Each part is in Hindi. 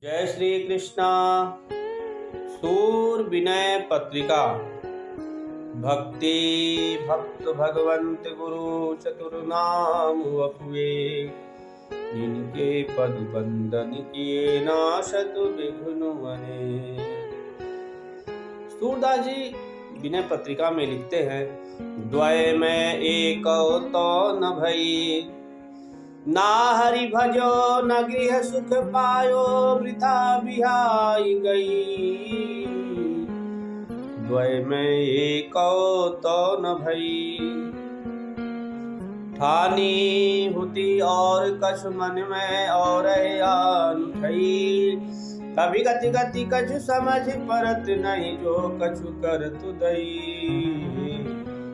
जय श्री कृष्णा। सूर विनय पत्रिका। भक्ति भक्त भगवंत गुरु चतुर नाम वपुए, जिनके पद बंदन किए नाशत विघ्न बने। सूरदास जी विनय पत्रिका में लिखते हैं, द्वय में एक तो न भई, ना हरि भजो न गृह सुख पायो, वृथा बिहाई गई। द्वय में एक तो न भई, ठानी हुती और कछु मन में और आन उठई। कभी गति गति कछु समझ परत नहीं, जो कछु कर तुदई।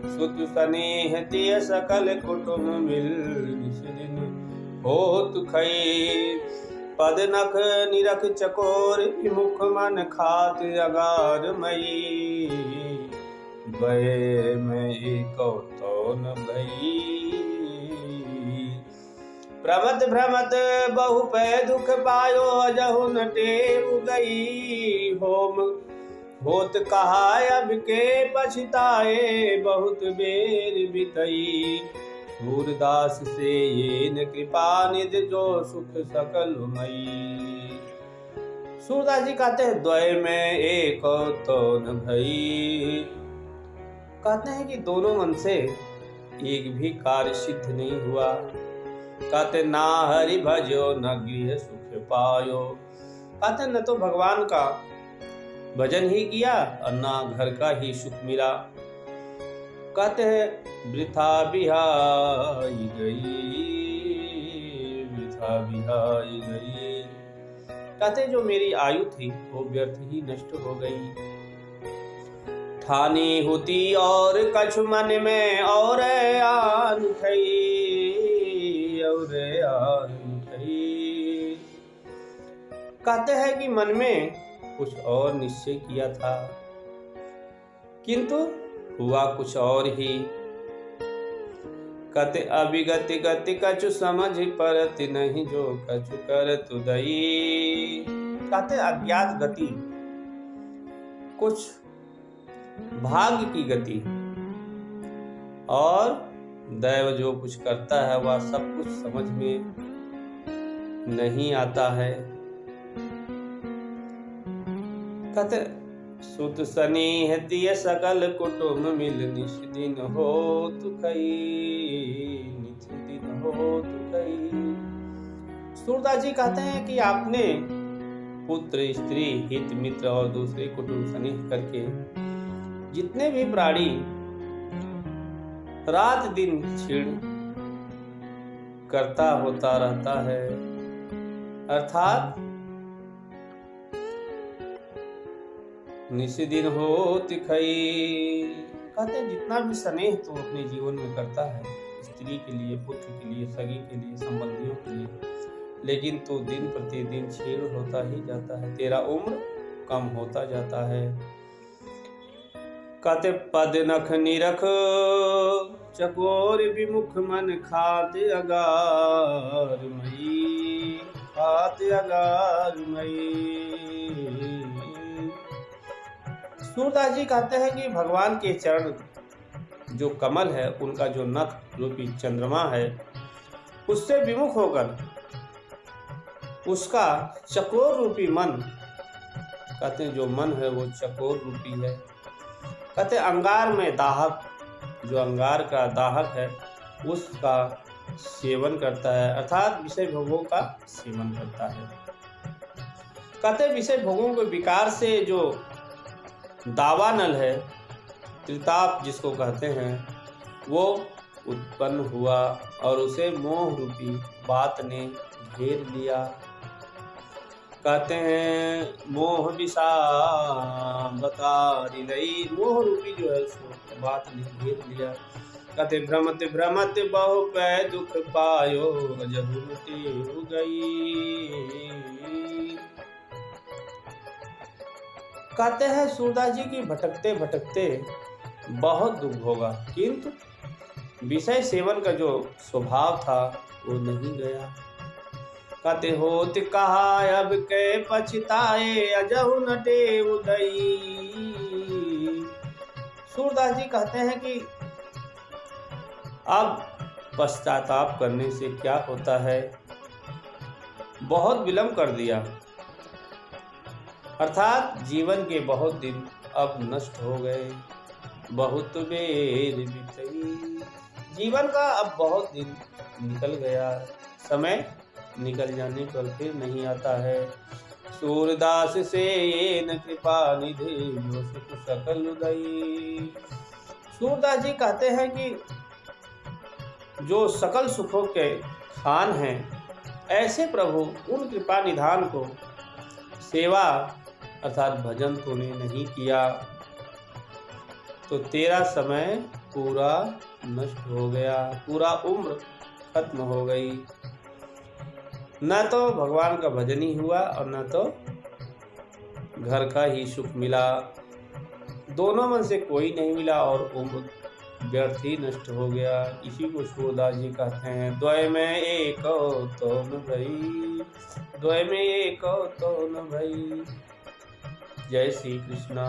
सुत स्नेह तिय सकल कुटुंब मिल, होत खई। पद नख निरख चकोर, विमुख मन खात अगार मई। द्वय में एक तो न भई, प्रमद भ्रमत बहु पै दुख पायो, अजहु न टेव गई। होम होत कहा अब के पछताए, बहुत बेर बितई। सूरदास से ये न कृपा निध, जो सुख सकल मई। सूरदास जी कहते हैं, द्वय में एक तो न भई। कहते हैं कि दोनों मन से एक भी कार्य सिद्ध नहीं हुआ। कहते ना हरि भजो न गृह सुख पायो। कहते न तो भगवान का भजन ही किया और ना घर का ही सुख मिला। कहते हैं वृथा बिहाई गई, वृथा बिहाई गई। कहते जो मेरी आयु थी वो व्यर्थ ही नष्ट हो गई। ठानी होती और कछु मन में और आन उठई, और आन उठई। कहते हैं कि मन में कुछ और निश्चय किया था, किंतु हुआ कुछ और ही। कहते अभिगति गति कछु समझ परत नहीं, जो कछु कर तुदई। कहते अज्ञात गति, कुछ भाग्य की गति, और दैव जो कुछ करता है वह सब कुछ समझ में नहीं आता है। कहते सुत स्नेह तिय सकल कुटुंब मिल, निस दिन होत खई, निस दिन होत खई। सूरदास जी कहते हैं कि आपने पुत्र स्त्री हित मित्र और दूसरे कुटुंब स्नेह करके जितने भी प्राणी रात दिन छीड़ करता होता रहता है, अर्थात निसी दिन होत खई। कहते जितना भी स्नेह तो अपने जीवन में करता है, स्त्री के लिए, पुत्र के लिए, सगी के लिए, संबंधियों के लिए, लेकिन तो दिन प्रतिदिन छीड़ होता ही जाता है, तेरा उम्र कम होता जाता है। कहते पद नख निरख चकोर, विमुख मन खात अगार मई, खात अगार मई। सूरदास जी कहते हैं कि भगवान के चरण जो कमल है, उनका जो नख रूपी चंद्रमा है, उससे विमुख होकर उसका चकोर रूपी मन, कहते हैं जो मन है वो चकोर रूपी है। कहते अंगार में दाहक, जो अंगार का दाहक है उसका सेवन करता है, अर्थात विषय भोगों का सेवन करता है। कहते विषय भोगों के विकार से जो दावानल है, त्रिताप जिसको कहते हैं, वो उत्पन्न हुआ और उसे मोह रूपी बात ने घेर लिया। कहते हैं मोह विषा बतारी लई, मोह रूपी जो है उसको बात ने घेर लिया। कहते भ्रमत भ्रमत बहु पै दुख पायो, जब हो गई। कहते हैं सूरदास जी की भटकते भटकते बहुत दुख होगा, किंतु विषय सेवन का जो स्वभाव था वो नहीं गया। कति होत कहा अब के पछताए अजहु न टेव दई। सूरदास जी कहते हैं कि अब पश्चाताप करने से क्या होता है, बहुत विलंब कर दिया, अर्थात जीवन के बहुत दिन अब नष्ट हो गए। बहुत बेर बीतई, जीवन का अब बहुत दिन निकल गया, समय निकल जाने पर फिर नहीं आता है। सूरदास से ये न कृपा निधि जो सुख सकल उदई। सूरदास जी कहते हैं कि जो सकल सुखों के खान हैं, ऐसे प्रभु उन कृपा निधान को सेवा अर्थात भजन तूने नहीं किया तो तेरा समय पूरा नष्ट हो गया, पूरा उम्र खत्म हो गई। न तो भगवान का भजन ही हुआ और न तो घर का ही सुख मिला, दोनों में से कोई नहीं मिला और उम्र व्यर्थ ही नष्ट हो गया। इसी को सूरदास जी कहते हैं, द्वय में एक तो न भई, द्वय में एक तो न भई। जय श्री कृष्णा।